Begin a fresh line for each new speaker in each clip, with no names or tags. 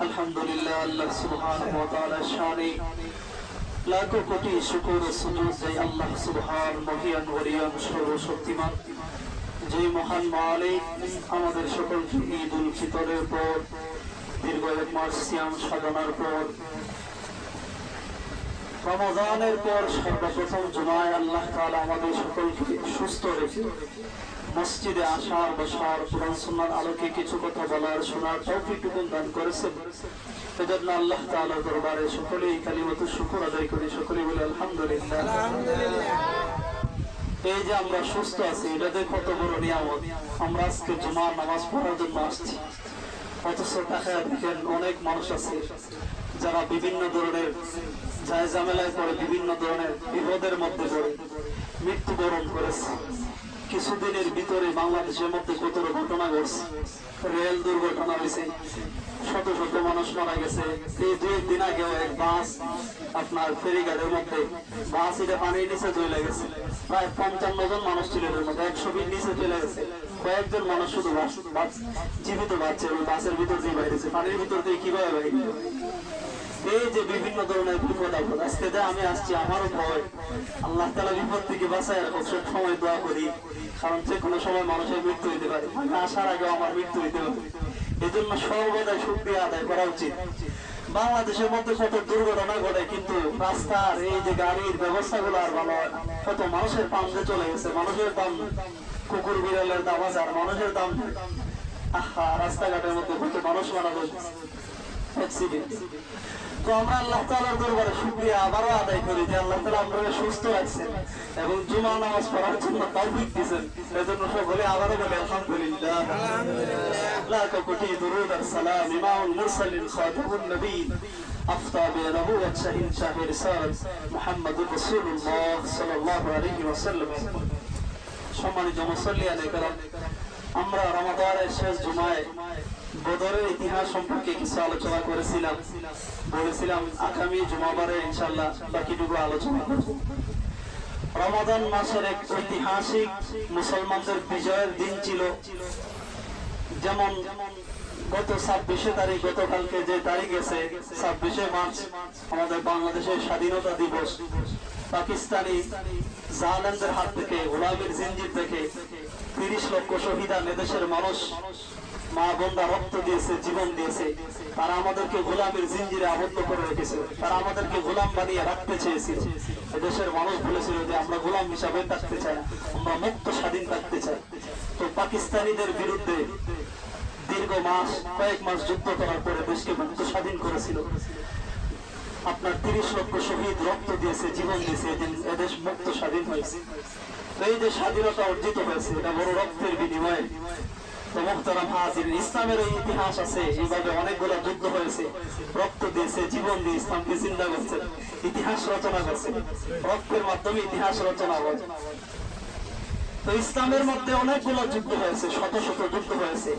আলহামদুলিল্লাহ, আল্লাহ সুবহানাহু ওয়া তাআলার শানে লাখো কোটি শুকর ও সুজুদ দেই আল্লাহ সুবহান মহিয়ান ওরিয়ান সর্বশক্তিমান, যে মহান মালিক আমাদের সকলকে ঈদ উল ফিতরের পর দীর্ঘ এক মাস সিয়াম সাধনার পর রমজানের পর সর্বপ্রথম জুমায় আল্লাহ তাআলা আমাদের সকলকে সুস্থ রেখে মসজিদে আসার বসার কোরআন সুন্নাহর আলোকে কিছু কথা বলার শোনার তৌফিকটুকু দান করেছেন। এজন্য আল্লাহ তাআলার দরবারে সকলেই কালিমাতুশ শুকর আদায় করি, সকলেই বলি আলহামদুলিল্লাহ। এই যে আমরা সুস্থ আছি, এটাতে কত বড় নিয়ামত। আমরা আজকে জুমার নামাজ পড়ার জন্য আসছি, অথচ তাকায়া দেখেন অনেক মানুষ আছে যারা বিভিন্ন ধরনের ঝামেলায় পড়ে, বিভিন্ন ধরনের বিপদের মধ্যে পড়ে মৃত্যুবরণ করেছে। কিছুদিনের ভিতরে বাংলাদেশের মধ্যে কত ঘটনা ঘটছে, রেল দুর্ঘটনা হয়েছে, শত শত মানুষ মারা গেছে। এই 2 দিন আগেও এক বাস আপনার ফেরিঘাটের মধ্যে বাস এটা পানির নিচে চলে গেছে, প্রায় 55 জন মানুষ ছিল এর মধ্যে, 120 নিচে চলে গেছে, কয়েকজন মানুষ শুধু জীবিত বাঁচছে। ওই বাসের ভিতর দিয়ে বাইরেছে, পানির ভিতর দিয়ে কিভাবে বাইরে। এই যে বিভিন্ন ধরনের বিপদ আপদ, আজকে আমি আসছি, আমারও ভয়। আল্লাহ তাআলা বিপদ থেকে বাঁচায় রাখো, সব সময় দোয়া করি, কারণ যে কোনো সময় মানুষের মৃত্যু হইতে পারে। আমি আসার আগে আমার মৃত্যু হইতে পারে, এই জন্য সর্বদাই শুকরিয়া আদায় করা উচিত। বাংলাদেশের মধ্যে কত দুর্ঘটনা ঘটে, কিন্তু রাস্তার এই যে গাড়ির ব্যবস্থাগুলো আর ভালো হয় না। কত মানুষের পাম যে চলে গেছে, মানুষের দাম, কুকুর বিড়ালের দাম আছে আর মানুষের দাম। আহা, রাস্তাঘাটের মধ্যে কত মানুষ মারা যাচ্ছে, অ্যাক্সিডেন্ট। তো আমরা আল্লাহ তাআলার দরবারে শুকরিয়া আবারও আদায় করি যে আল্লাহ তাআলা আমাদের সুস্থ রাখছেন এবং জুমা নামাজ পড়ার জন্য তৌফিক দিয়েছেন। এজন্য সকলে আবারও বলি আলহামদুলিল্লাহ। লাখো কোটি দুরূদ আর সালাম ইমামুল মুরসালিন খাতামুন নবীন আফতা বিনবুওয়াত শাহীন শাহে রিসালাত মুহাম্মদুর রাসূলুল্লাহ সাল্লাল্লাহু আলাইহি ওয়াসাল্লাম। সম্মানিত মুসল্লিয়ানে কেরাম, আমরা রমাদানের শেষ জুমায় বদরের ইতিহাস সম্পর্কে কিছু আলোচনা করেছিলাম। বলেছিলাম আগামী জুমাবারে ইনশাআল্লাহ বাকিটুকু আলোচনা করব। রমাদান মাসের এক ঐতিহাসিক মুসলমানদের বিজয়ের দিন ছিল। যেমন গত 26 তারিখ, গতকালকে যে তারিখ গেছে 26 মার্চ আমাদের বাংলাদেশের স্বাধীনতা দিবস, পাকিস্তানি জালেমদের হাত থেকে, গোলামীর জিঞ্জির থেকে 30 লক্ষ শহীদ এদেশের মানুষ, মা বোনরা রক্ত দিয়েছে, জীবন দিয়েছে। তারা আমাদেরকে গোলামের জিঞ্জিরে আবদ্ধ করে রেখেছে, তারা আমাদেরকে গোলাম বানিয়ে রাখতে চেয়েছিল। এদেশের মানুষ বলেছিল যে আমরা গোলাম হিসাবে থাকতে চাই, আমরা মুক্ত স্বাধীন থাকতে চাই। তো পাকিস্তানিদের বিরুদ্ধে দীর্ঘ মাস, কয়েক মাস যুদ্ধ করার পরে দেশকে মুক্ত স্বাধীন করেছিল। আপনার 30 লক্ষ শহীদ রক্ত দিয়েছে, জীবন দিয়েছে, এদেশ মুক্ত স্বাধীন হয়েছে। এই যে স্বাধীনতা অর্জিত হয়েছে, এটা বড় রক্তের বিনিময়ে। তো মুহতারাম হাজির, ইসলামের এই ইতিহাস আছে, এইভাবে অনেকগুলো যুদ্ধ হয়েছে, রক্ত দিয়েছে, জীবন দিয়ে ইসলামকে জিন্দা করছে, ইতিহাস রচনা করছে, রক্তের মাধ্যমে ইতিহাস রচনা করে। তো ইসলামের মধ্যে অনেকগুলো যুদ্ধ হয়েছে, শত শত যুদ্ধ হয়েছে।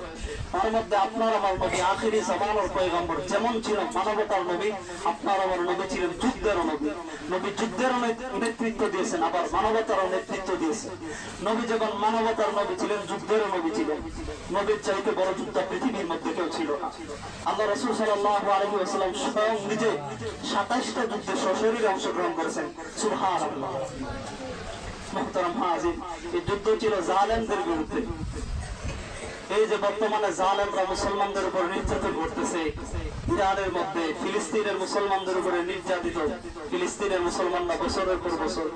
তার মধ্যে আপনার আমার নবী আখিরি জামানার পয়গম্বর যেমন ছিলেন মানবতার নবী, আপনার আমার নবী ছিলেন যুদ্ধের নবী। নবী যুদ্ধের নেতৃত্ব দিয়েছেন, আবার মানবতার নেতৃত্ব দিয়েছেন। নবী যখন মানবতার নবী ছিলেন, যুদ্ধের নবী ছিলেন। নবীর চাইতে বড় যুদ্ধ পৃথিবীর মধ্যে কেউ ছিল না। আল্লাহ রাসূল সাল্লাল্লাহু আলাইহি ওয়াসাল্লাম স্বয়ং নিজে 27টা যুদ্ধে সশরীরে অংশগ্রহণ করেছেন। সুবহানাল্লাহ। মুহতারাম হাজির, এই যুদ্ধ ছিল জালেমদের বিরুদ্ধে। এই যে বর্তমানে জালেমরা মুসলমানদের উপর নির্যাতন করতেছে, ইরানের মধ্যে ফিলিস্তিনের মুসলমানদের উপরে নির্যাতিত, ফিলিস্তিনের মুসলমানরা বছরের পর বছর,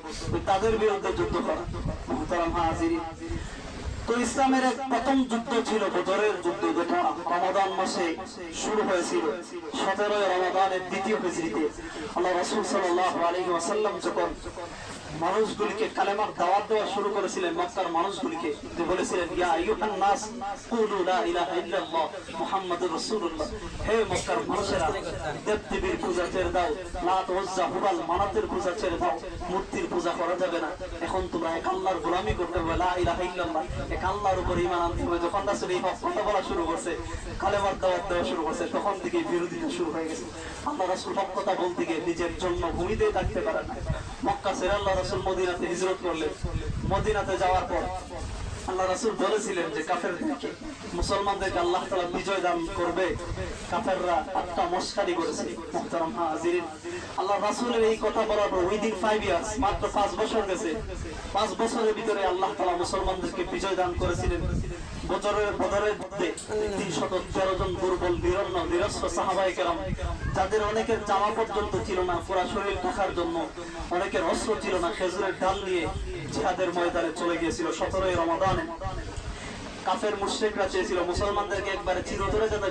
তাদের বিরুদ্ধে যুদ্ধ করা। মুহতারাম হাজির, তো ইসলামের এক প্রথম যুদ্ধ ছিল বদরের যুদ্ধ, যেটা রমাদান মাসে শুরু হয়েছিল। 17 রমাদানের দ্বিতীয় হিজরিতে আল্লাহ রাসূল সাল্লাল্লাহু আলাইহি ওয়াসাল্লাম যখন মানুষগুলিকে কালেমার দাওয়াত দেওয়া শুরু করেছিলেন, মক্কার মানুষগুলিকে, যে বলেছিলেন ইয়া আইয়ুহান নাস কুলু লা ইলাহা ইল্লাল্লাহ মুহাম্মাদুর রাসূলুল্লাহ, হে মক্কার মানুষেরা, দেব-দেবীর পূজা ছেড়ে দাও, লাত উজ্জা হুবাল মানাতের পূজা ছেড়ে দাও, মূর্তির পূজা করা যাবে না, এখন তোমরা এক আল্লাহর গোলামি করতে হবে, লা ইলাহা ইল্লাল্লাহ, এক আল্লাহর উপর ঈমান আনতে হবে। যখন রাসূল এই কথা বলা শুরু করছে, কালেমার দাওয়াত দেওয়া শুরু করছে, তখন থেকে বিরোধিতা শুরু হয়ে গেছে। আল্লাহ রাসূল হক কথা বলতে গিয়ে নিজের জন্য ভূমিতেই থাকতে পারে না। মক্কা ছেড়ে আল্লাহ রাসূল মদিনাতে হিজরত করলেন। মদিনাতে যাওয়ার পর আল্লাহ রাসূল বলেছিলেন যে কাফেরদেরকে মুসলমানদেরকে আল্লাহ তাআলা বিজয় দান করবে, কাফেররা আত্মা মস্কারি করেছে। মুহতারাম হাজিরিন, আল্লাহ রাসূলের এই কথা বলার পর উইদিন 5 ইয়ার্স, মাত্র 5 বছর গেছে, 5 বছরের ভিতরে আল্লাহ তাআলা মুসলমানদেরকে বিজয় দান করেছিলেন। বদরের মধ্যে 313 জন দুর্বল নিরন্ন নিরস্ত্র সাহাবায়ে কেরাম, যাদের অনেকের জামা পর্যন্ত ছিল না পুরা শরীর ঢাকার জন্য, অনেকের অস্ত্র ছিল না, খেজুরের ডাল নিয়ে জিহাদের ময়দানে চলে গিয়েছিল 17 রমাদানে। কাফের মুশরিকরা চেয়েছিল মুসলমানদেরকে একবারে চিরতরে যাতে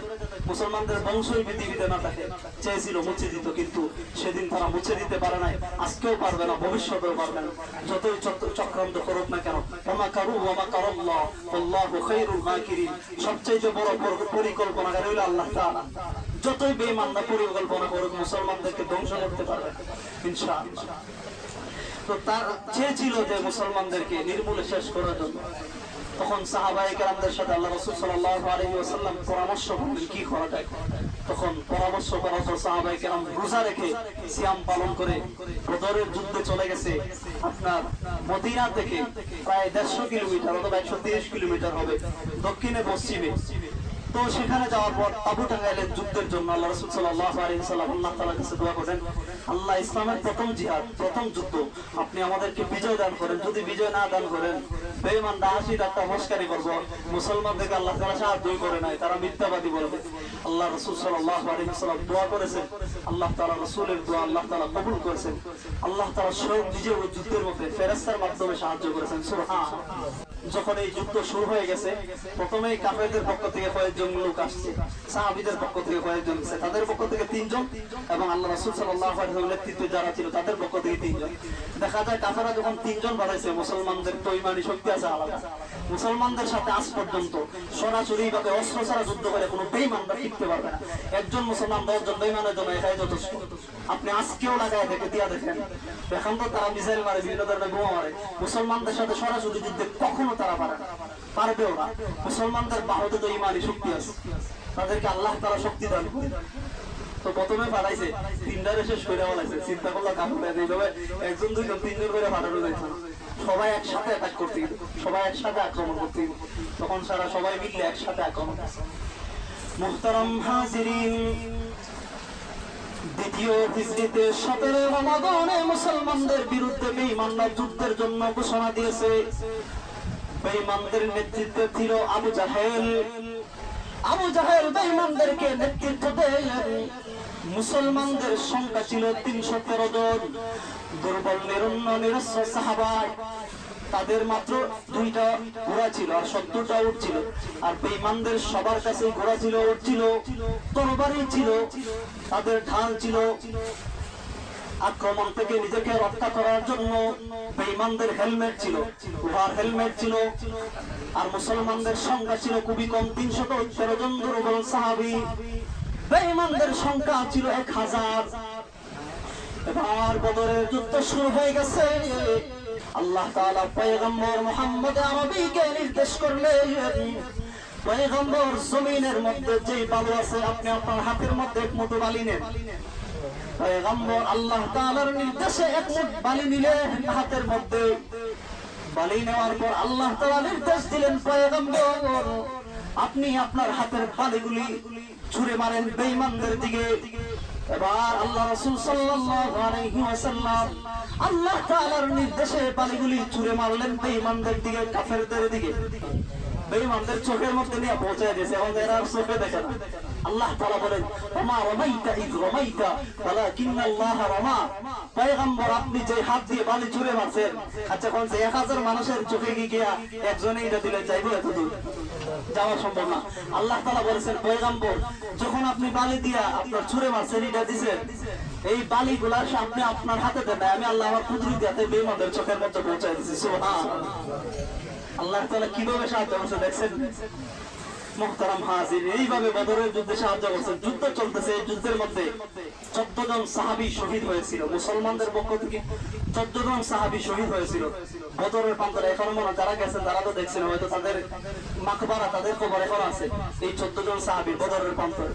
মুসলমানদের বংশই পৃথিবীতে না থাকে, চেয়েছিল মুছে দিত, কিন্তু সেদিন তারা মুছে দিতে পারে নাই, আজকেও পারবে না, ভবিষ্যতেও পারবে না, যতই চক্রান্ত করুক না কেন। ওমা কারু ওমা কারাল্লাহ আল্লাহু খায়রুল মাকিরিন, সবচেয়ে বড় পরিকল্পনাকারী হলো আল্লাহ তাআলা। যতই বেঈমানরা পরিকল্পনা করুক মুসলমানদেরকে ধ্বংস করতে পারবে ইনশাআল্লাহ। তো তার চেয়েছিল যে মুসলমানদেরকে নির্মূলে শেষ করার জন্য। তখন সাহাবায়ে কেরামদের সাথে আল্লাহ রাসূল সাল্লাল্লাহু আলাইহি ওয়াসাল্লাম পরামর্শ করলেন কি করা যায়। তখন পরামর্শ করার পর সাহাবায়ে কেরাম রোজা রেখে সিয়াম পালন করে বদরের যুদ্ধে চলে গেছে। আপনার মদিনা থেকে প্রায় 150 কিলোমিটার অথবা 130 কিলোমিটার হবে দক্ষিণে পশ্চিমে। তো সেখানে যাওয়ার পর তাবু টাঙ্গাইলেন যুদ্ধের জন্য। আল্লাহ রাসূল সাল্লাল্লাহু আলাইহি ওয়াসাল্লাম আল্লাহ তাআলার কাছে দোয়া করেন, আল্লাহ ইসলামের প্রথম জিহাদ, প্রথম যুদ্ধ আপনি আমাদেরকে বিজয় দান করেন, যদি বিজয় না দান করেন বেঈমানরা হাসি ঠাট্টা মশকারি করব, মুসলমানদেরকে আল্লাহ তাআলা সাহায্যই করে নাই, তারা মিথ্যাবাদী বলবে। আল্লাহ রাসূল সাল্লাল্লাহু আলাইহি ওয়াসাল্লাম দোয়া করেছেন, আল্লাহ তাআলা রাসূলের দোয়া আল্লাহ তাআলা কবুল করেছেন। আল্লাহ তাআলা স্বয়ং নিজে ওই যুদ্ধের মধ্যে ফেরেশতার মাধ্যমে সাহায্য করেছেন। সুবহানাল্লাহ। যখন এই যুদ্ধ শুরু হয়ে গেছে, প্রথমেই কাফেরদের পক্ষ থেকে কয়েকজন লোক আসছে, সাহাবীদের পক্ষ থেকে কয়েকজন আসছে, তাদের পক্ষ থেকে 3 জন এবং আল্লাহ রাসূল সাল্লাল্লাহু আলাইহি ওয়াসাল্লামের নেতৃত্বে যারা ছিল তাদের পক্ষ থেকে 3 জন। দেখা যায় কাফেররা যখন 3 জন বাড়াইছে, মুসলমানদের তো ঈমানি শক্তি আছে আলাদা। মুসলমানদের সাথে আজ পর্যন্ত সরাসরি ভাবে অস্ত্র ছাড়া যুদ্ধ করে কোনো বেঈমানরা টিকতে পারবে না। একজন মুসলমান 10 জন বেঈমানের জন্য এটাই যথেষ্ট। আপনি আজকেও লাগায় দেখেন, এখন তো তারা মিসাইল মারে, বিভিন্ন ধরনের বোমা মারে, মুসলমানদের সাথে সরাসরি যুদ্ধে কখনো তারা পারবেও না। মুসলমানদের বাহুতে তো ঈমানি শক্তি আছে, তাদেরকে আল্লাহ তাআলা শক্তি দান করে। তো প্রথমে পাঠাইছে 3টারে শেষ করে বলাইছে, চিন্তা করলো কাফেররা এইভাবে 1 জন 2 জন 3 জন করে পাঠানো যাইতো, সবাই একসাথে অ্যাটাক করতে, সবাই একসাথে আক্রমণ করতে, তখন সবাই মিলে একসাথে আক্রমণ করছে। মুহতারাম হাজিরিন, দ্বিতীয় হিজরিতে 17 রমাদানে মুসলমানদের বিরুদ্ধে বেঈমানরা যুদ্ধের জন্য ঘোষণা দিয়েছে। বেঈমানদের নেতৃত্বে ছিল আবু জাহেল। আবু জাহেল বেঈমানদেরকে নেতৃত্ব দেয়। মুসলমানদের সংখ্যা ছিল 313 জন, দুর্বল নিরন্ন নিরস্ত্র সাহাবা। তাদের মাত্র 2টা ঘোড়া ছিল আর 70টা উট ছিল। আর বেঈমানদের সবার কাছে ঘোড়া ছিল, উট ছিল, তরবারি ছিল, তাদের ঢাল ছিল। আক্রমণ থেকে নিজেকে রক্ষা করার জন্য বেঈমানদের হেলমেট ছিল, লোহার হেলমেট ছিল। আর মুসলমানদের সংখ্যা ছিল খুবই কম, 313 জন দুর্বল সাহাবী। বেঈমানদের সংখ্যা ছিল 1000। এবার বদরের যুদ্ধ শুরু হয়ে গেছে। আল্লাহ তাআলা পয়গম্বর মুহাম্মদ আরবীকে নির্দেশ করলেন, পয়গম্বর জমিনের মধ্যে যে বালু আছে আপনি আপনার হাতের মধ্যে 1 মুঠো বালি নেন। পয়গম্বর আল্লাহ তাআলার নির্দেশে 1 মুঠ বালি নিলেন হাতের মধ্যে। বালি নেওয়ার পর আল্লাহ তাআলা নির্দেশ দিলেন, পয়গম্বর আপনি আপনার হাতের বালিগুলি ছুঁড়ে মারেন বেঈমানদের দিকে। এবার আল্লাহ রাসূল সাল্লাল্লাহু আলাইহি ওয়াসাল্লাম আল্লাহ তাআলার নির্দেশে বালিগুলি ছুঁড়ে মারলেন বেঈমানদের দিকে, কাফেরদের দিকে। বেঈমানদের চোখের মধ্যে নিয়ে পৌঁছায় দিয়েছে, এখন এরা চোখে দেখে না। আল্লাহ তাআলা বলেন, ওমা রামাইতা ইয রামাইতা ওয়ালাকিন্নাল্লাহ রামা। পয়গম্বর আপনি যে হাত দিয়ে বালি ছুঁড়ে মারছেন, আচ্ছা কোন 1000 মানুষের চোখে গিয়া একজনে এটা দিলে যাইবো এতদূর? যাওয়া সম্ভব না। আল্লাহ তাআলা বলেছেন, পয়গম্বর যখন আপনি বালি দিয়া আপনার ছুঁড়ে মারছেন, এটা দিয়েছেন, এই বালিগুলা আপনি আপনার হাতে দেন, আমি আল্লাহ আমার কুদরত দিয়ে বেঈমানদের চোখের মধ্যে পৌঁছায় দিয়েছি। সুবহানাল্লাহ। আল্লাহ তাআলা কিভাবে সাহায্য করছে দেখছেন? মুহতারাম হাজিরিন, এইভাবে বদরের যুদ্ধে সাহায্য করছেন। যুদ্ধ চলতেছে, এই যুদ্ধের মধ্যে 14 জন সাহাবী শহীদ হয়েছিল। মুসলমানদের পক্ষ থেকে 14 জন সাহাবী শহীদ হয়েছিল বদরের প্রান্তরে। এখনো মনে যারা গেছেন তারা তো দেখছেন, হয়তো তাদের মাকবারা, তাদের কবর এখন আছে এই 14 জন সাহাবীর বদরের প্রান্তরে।